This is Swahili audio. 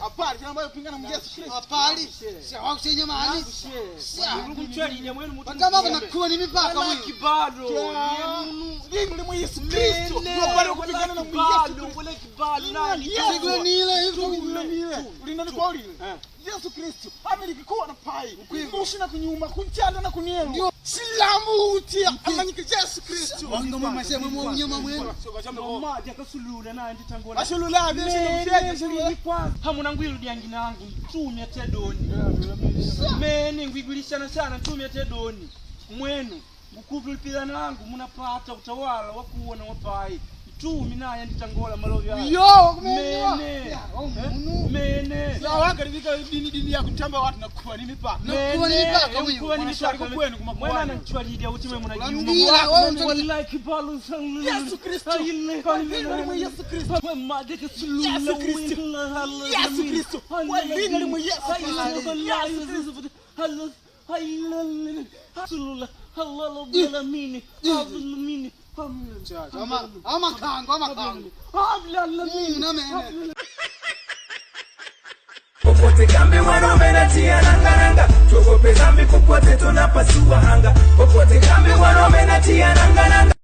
Apali kila ambayo pingana na Yesu Kristo. Apali. Si wao chenye maana. Mchwali ni mwenu mtu. Kama kunakuwa ni mipaka wewe. Kibado. Ndio mwe Yesu Kristo. Ndio bado kupingana na Yesu. Kule kibado nani? Sigwe ni ile hivyo Ulinani kwa uli. Yesu Kristo amelikikuwa na pai. Kushina kunyuma kunchana na kunyero. Ndio silamu utia amanyika Yesu Kristo. Wango mama sema mnyama mwenu. Mama jakasulula na nditangola. Ashulula bese hamuna ngwilu diangina yangu mtumye tedoni. Mene ngwigulishana sana mtumye tedoni. Mwenu ngukuvulipila nangu munapata utawala wakuona wapai. Mtumi naye nditangola malovi haya. Yo mene. Mene. Ya wakaribika dini ya kutamba watu na kuwa ni mipaka. Nakuwa ni mipaka wewe. Kuwa ni mipaka kwenu kumakuwa. Mwana anachwalidia utume mnajiuma. Like balance. Yesu Kristo. Yesu Kristo. Mama jakasulula. Yesu Kristo. Yesu Kristo. Walini mwe Yesu Kristo. Allah alamin. Alamin. Ama kango. Popote kambi wanaume natia nanga. Tuogope zambi popote tunapasua anga. Popote kambi wanaume natia nanga.